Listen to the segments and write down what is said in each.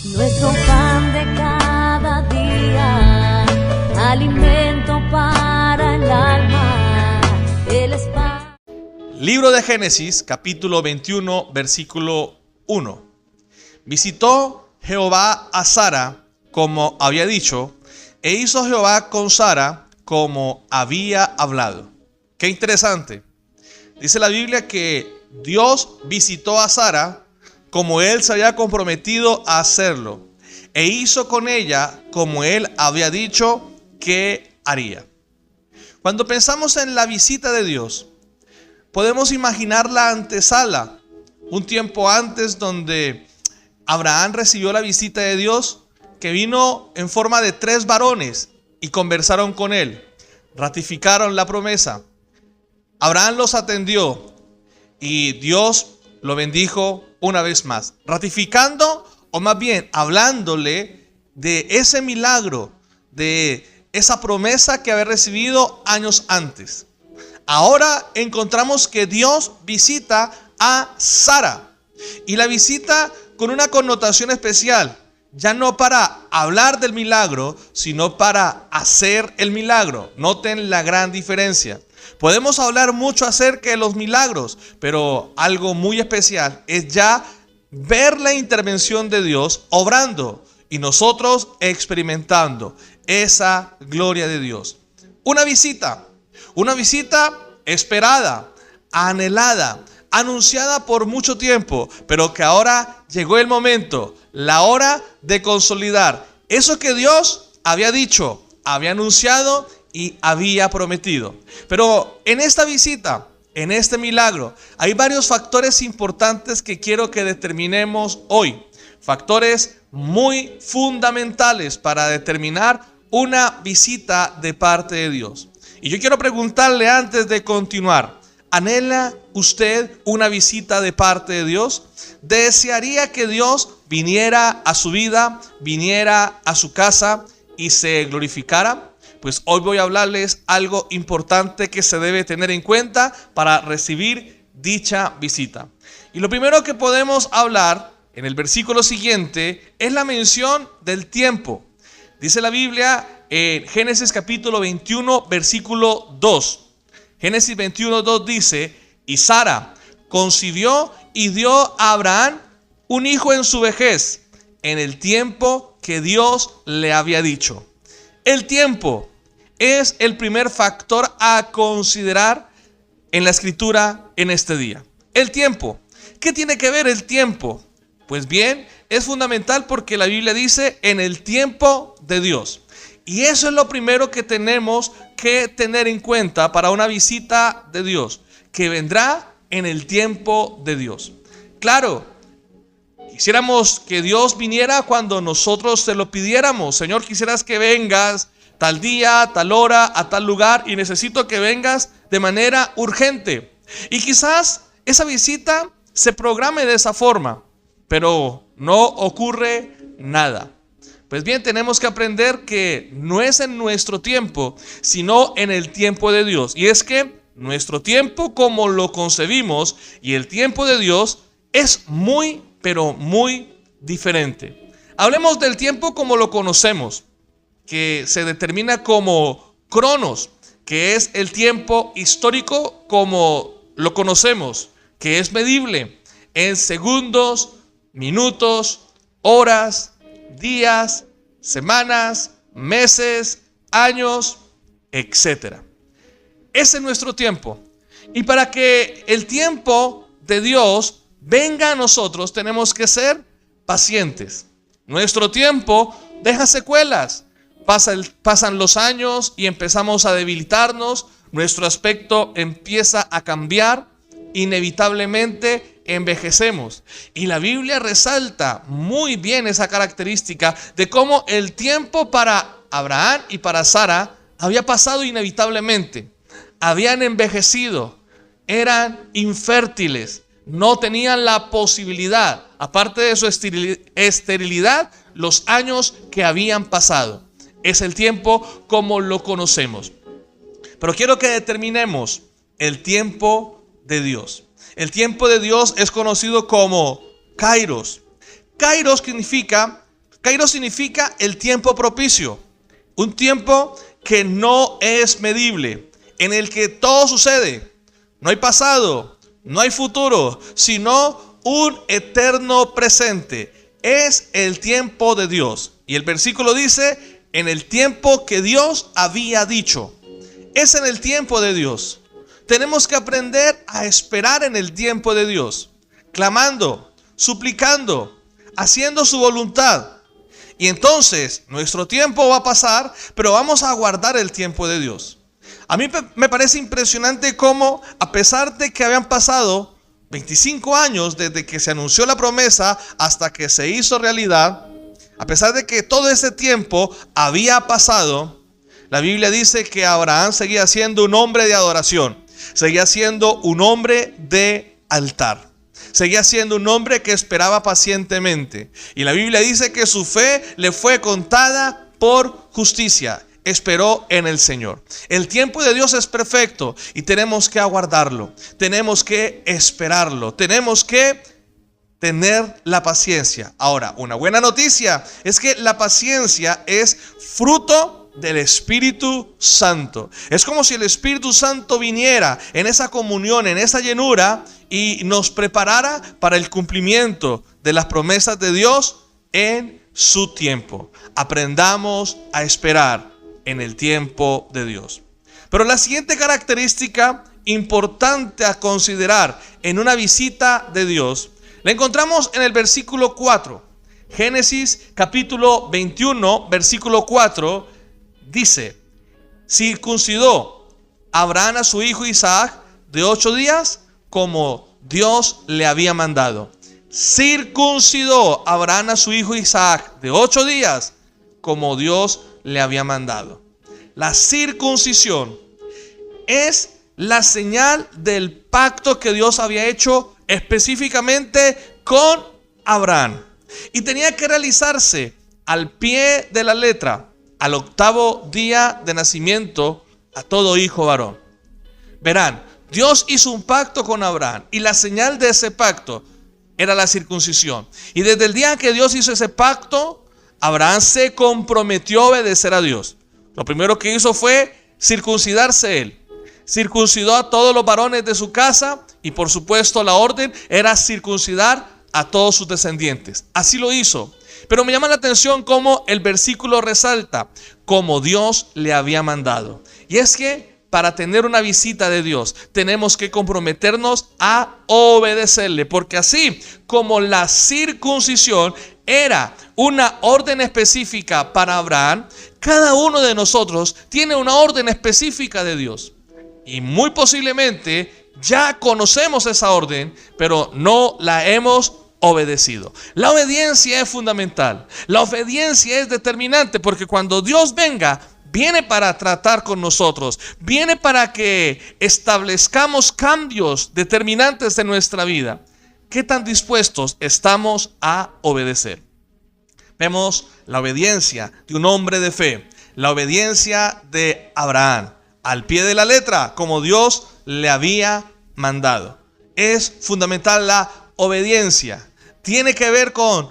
Nuestro pan de cada día, alimento para el alma, Él es pan. Libro de Génesis, capítulo 21, versículo 1. Visitó Jehová a Sara como había dicho, e hizo Jehová con Sara como había hablado. Qué interesante. Dice la Biblia que Dios visitó a Sara como él se había comprometido a hacerlo, e hizo con ella como él había dicho que haría. Cuando pensamos en la visita de Dios, podemos imaginar la antesala, un tiempo antes donde Abraham recibió la visita de Dios, que vino en forma de 3 varones y conversaron con él, ratificaron la promesa. Abraham los atendió y Dios lo bendijo una vez más, ratificando, o más bien hablándole de ese milagro, de esa promesa que había recibido años antes. Ahora encontramos que Dios visita a Sara, y la visita con una connotación especial, ya no para hablar del milagro, sino para hacer el milagro. Noten la gran diferencia. Podemos hablar mucho acerca de los milagros, pero algo muy especial es ya ver la intervención de Dios obrando y nosotros experimentando esa gloria de Dios. Una visita esperada, anhelada, anunciada por mucho tiempo, pero que ahora llegó el momento, la hora de consolidar eso que Dios había dicho, había anunciado y había prometido. Pero en esta visita, en este milagro, hay varios factores importantes que quiero que determinemos hoy. Factores muy fundamentales para determinar una visita de parte de Dios. Y yo quiero preguntarle antes de continuar: ¿anhela usted una visita de parte de Dios? ¿Desearía que Dios viniera a su vida, viniera a su casa y se glorificara? Pues hoy voy a hablarles algo importante que se debe tener en cuenta para recibir dicha visita. Y lo primero que podemos hablar en el versículo siguiente es la mención del tiempo. Dice la Biblia en Génesis capítulo 21, versículo 2. Génesis 21, 2 dice: y Sara concibió y dio a Abraham un hijo en su vejez, en el tiempo que Dios le había dicho. El tiempo es el primer factor a considerar en la escritura en este día. El tiempo. ¿Qué tiene que ver el tiempo? Pues bien, es fundamental porque la Biblia dice en el tiempo de Dios. Y eso es lo primero que tenemos que tener en cuenta para una visita de Dios, que vendrá en el tiempo de Dios. Claro, quisiéramos que Dios viniera cuando nosotros se lo pidiéramos. Señor, quisieras que vengas tal día, tal hora, a tal lugar, y necesito que vengas de manera urgente. Y quizás esa visita se programe de esa forma, pero no ocurre nada. Pues bien, tenemos que aprender que no es en nuestro tiempo, sino en el tiempo de Dios. Y es que nuestro tiempo, como lo concebimos, y el tiempo de Dios es muy, pero muy diferente. Hablemos del tiempo como lo conocemos, que se determina como cronos, que es el tiempo histórico como lo conocemos, que es medible en segundos, minutos, horas, días, semanas, meses, años, etc. Ese es nuestro tiempo. Y para que el tiempo de Dios venga a nosotros, tenemos que ser pacientes. Nuestro tiempo deja secuelas. Pasan los años y empezamos a debilitarnos. Nuestro aspecto empieza a cambiar. Inevitablemente envejecemos. Y la Biblia resalta muy bien esa característica de cómo el tiempo para Abraham y para Sara había pasado inevitablemente. Habían envejecido, eran infértiles, no tenían la posibilidad, aparte de su esterilidad, los años que habían pasado. Es el tiempo como lo conocemos. Pero quiero que determinemos el tiempo de Dios. El tiempo de Dios es conocido como Kairos. Kairos significa Kairos significa el tiempo propicio, un tiempo que no es medible, en el que todo sucede. No hay pasado, no hay futuro, sino un eterno presente. Es el tiempo de Dios. Y el versículo dice, en el tiempo que Dios había dicho. Es en el tiempo de Dios. Tenemos que aprender a esperar en el tiempo de Dios, clamando, suplicando, haciendo su voluntad. Y entonces nuestro tiempo va a pasar, pero vamos a aguardar el tiempo de Dios. A mí me parece impresionante cómo, a pesar de que habían pasado 25 años desde que se anunció la promesa hasta que se hizo realidad, a pesar de que todo ese tiempo había pasado, la Biblia dice que Abraham seguía siendo un hombre de adoración, seguía siendo un hombre de altar. Seguía siendo un hombre que esperaba pacientemente. Y la Biblia dice que su fe le fue contada por justicia. Esperó en el Señor. El tiempo de Dios es perfecto y tenemos que aguardarlo. Tenemos que esperarlo. Tenemos que tener la paciencia. Ahora, una buena noticia es que la paciencia es fruto del Espíritu Santo. Es como si el Espíritu Santo viniera en esa comunión, en esa llenura, y nos preparara para el cumplimiento de las promesas de Dios en su tiempo. Aprendamos a esperar en el tiempo de Dios. Pero la siguiente característica importante a considerar en una visita de Dios la encontramos en el versículo 4. Génesis capítulo 21, versículo 4 dice: circuncidó Abraham a su hijo Isaac de 8 días como Dios le había mandado. Circuncidó Abraham a su hijo Isaac de 8 días como Dios le había mandado. La circuncisión es la señal del pacto que Dios había hecho específicamente con Abraham. Y tenía que realizarse al pie de la letra, al 8º día de nacimiento a todo hijo varón. Verán, Dios hizo un pacto con Abraham y la señal de ese pacto era la circuncisión. Y desde el día que Dios hizo ese pacto, Abraham se comprometió a obedecer a Dios. Lo primero que hizo fue circuncidarse él. Circuncidó a todos los varones de su casa y por supuesto la orden era circuncidar a todos sus descendientes. Así lo hizo. Pero me llama la atención cómo el versículo resalta, como Dios le había mandado. Y es que para tener una visita de Dios tenemos que comprometernos a obedecerle, porque así como la circuncisión era una orden específica para Abraham, cada uno de nosotros tiene una orden específica de Dios. Y muy posiblemente ya conocemos esa orden, pero no la hemos obedecido. La obediencia es fundamental. La obediencia es determinante, porque cuando Dios venga, viene para tratar con nosotros, viene para que establezcamos cambios determinantes en nuestra vida. ¿Qué tan dispuestos estamos a obedecer? Vemos la obediencia de un hombre de fe, la obediencia de Abraham, al pie de la letra, como Dios le había mandado. Es fundamental la obediencia. Tiene que ver con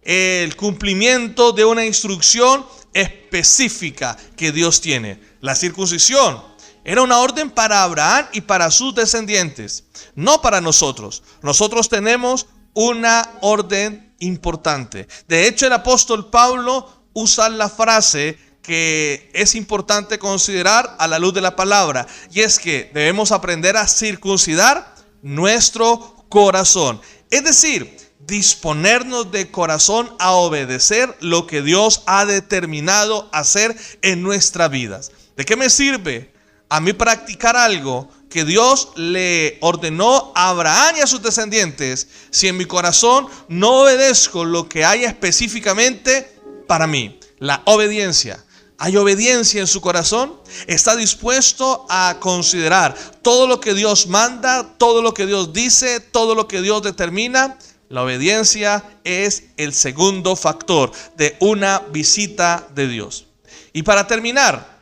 el cumplimiento de una instrucción específica que Dios tiene. La circuncisión era una orden para Abraham y para sus descendientes, no para nosotros. Nosotros tenemos una orden importante. De hecho, el apóstol Pablo usa la frase que es importante considerar a la luz de la palabra, y es que debemos aprender a circuncidar nuestro corazón. Es decir, disponernos de corazón a obedecer lo que Dios ha determinado hacer en nuestras vidas. ¿De qué me sirve a mí practicar algo que Dios le ordenó a Abraham y a sus descendientes si en mi corazón no obedezco lo que hay específicamente para mí? La obediencia. ¿Hay obediencia en su corazón? ¿Está dispuesto a considerar todo lo que Dios manda, todo lo que Dios dice, todo lo que Dios determina? La obediencia es el segundo factor de una visita de Dios. Y para terminar,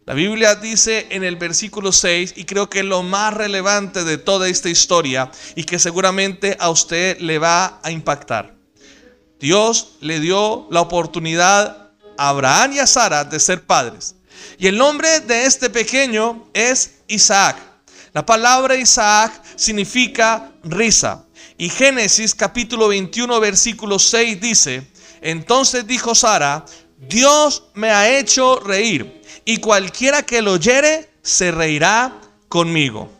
la Biblia dice en el versículo 6, y creo que es lo más relevante de toda esta historia y que seguramente a usted le va a impactar. Dios le dio la oportunidad a Abraham y a Sara de ser padres. Y el nombre de este pequeño es Isaac. La palabra Isaac significa risa. Y Génesis capítulo 21 versículo 6 dice: entonces dijo Sara: Dios me ha hecho reír, y cualquiera que lo oyere se reirá conmigo.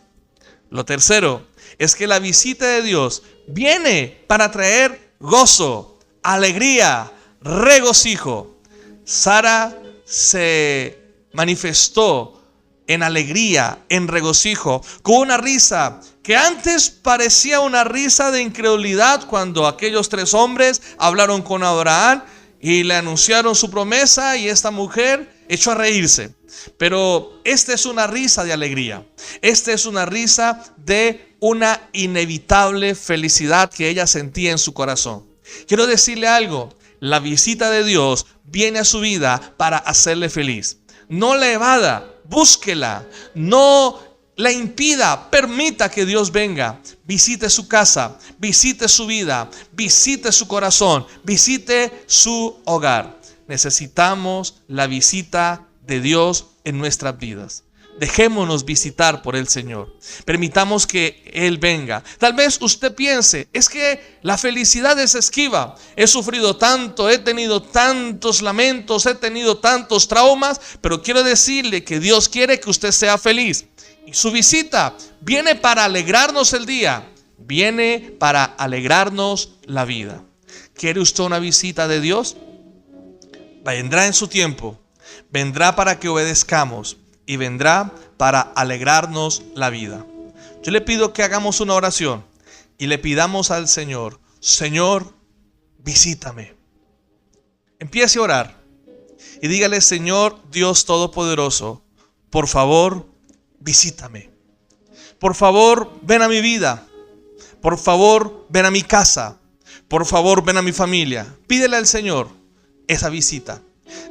Lo tercero es que la visita de Dios viene para traer gozo, alegría, regocijo. Sara se manifestó en alegría, en regocijo, con una risa que antes parecía una risa de incredulidad cuando aquellos 3 hombres hablaron con Abraham y le anunciaron su promesa, y esta mujer echó a reírse. Pero esta es una risa de alegría. Esta es una risa de una inevitable felicidad que ella sentía en su corazón. Quiero decirle algo: la visita de Dios viene a su vida para hacerle feliz. No la evada, búsquela, no la impida, permita que Dios venga, visite su casa, visite su vida, visite su corazón, visite su hogar. Necesitamos la visita de Dios en nuestras vidas. Dejémonos visitar por el Señor. Permitamos que Él venga. Tal vez usted piense: es que la felicidad es esquiva. He sufrido tanto, he tenido tantos lamentos, he tenido tantos traumas. Pero quiero decirle que Dios quiere que usted sea feliz. Y su visita viene para alegrarnos el día. Viene para alegrarnos la vida. ¿Quiere usted una visita de Dios? Vendrá en su tiempo. Vendrá para que obedezcamos. Y vendrá para alegrarnos la vida. Yo le pido que hagamos una oración y le pidamos al Señor: Señor, visítame. Empiece a orar y dígale: Señor Dios Todopoderoso, por favor, visítame. Por favor, ven a mi vida. Por favor, ven a mi casa. Por favor, ven a mi familia. Pídele al Señor esa visita.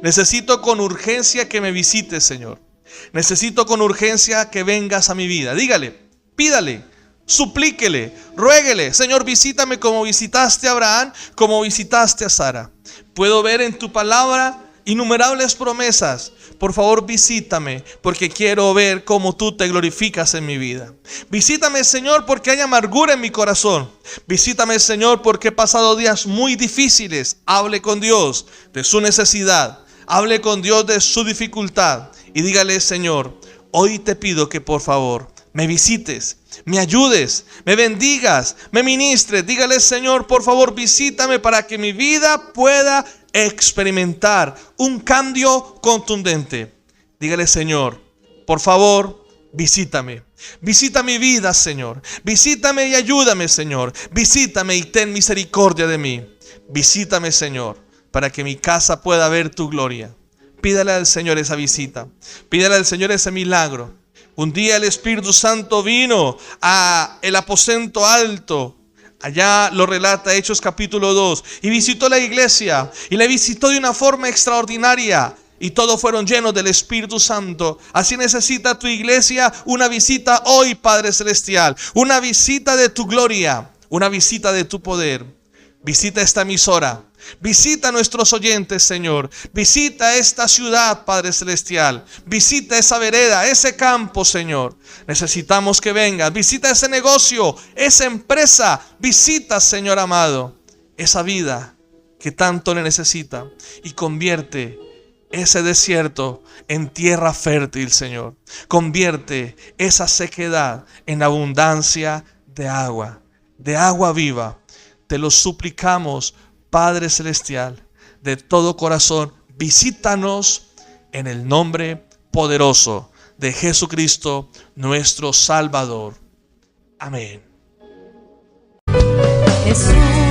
Necesito con urgencia que me visites, Señor. Necesito con urgencia que vengas a mi vida. Dígale, pídale, suplíquele, ruéguele: Señor, visítame como visitaste a Abraham, como visitaste a Sara. Puedo ver en tu palabra innumerables promesas. Por favor, visítame, porque quiero ver cómo tú te glorificas en mi vida. Visítame, Señor, porque hay amargura en mi corazón. Visítame, Señor, porque he pasado días muy difíciles. Hable con Dios de su necesidad. Hable con Dios de su dificultad. Y dígale: Señor, hoy te pido que por favor me visites, me ayudes, me bendigas, me ministres. Dígale: Señor, por favor, visítame para que mi vida pueda experimentar un cambio contundente. Dígale: Señor, por favor, visítame. Visita mi vida, Señor. Visítame y ayúdame, Señor. Visítame y ten misericordia de mí. Visítame, Señor, para que mi casa pueda ver tu gloria. Pídale al Señor esa visita. Pídale al Señor ese milagro. Un día el Espíritu Santo vino a el aposento alto. Allá lo relata Hechos capítulo 2. Y visitó la iglesia. Y la visitó de una forma extraordinaria. Y todos fueron llenos del Espíritu Santo. Así necesita tu iglesia una visita hoy, Padre Celestial. Una visita de tu gloria. Una visita de tu poder. Visita esta emisora. Visita a nuestros oyentes, Señor. Visita esta ciudad, Padre Celestial. Visita esa vereda, ese campo, Señor. Necesitamos que vengas. Visita ese negocio, esa empresa. Visita, Señor amado, esa vida que tanto le necesita. Y convierte ese desierto en tierra fértil, Señor. Convierte esa sequedad en abundancia de agua viva. Te lo suplicamos, Padre Celestial, de todo corazón. Visítanos en el nombre poderoso de Jesucristo, nuestro Salvador. Amén. Jesús.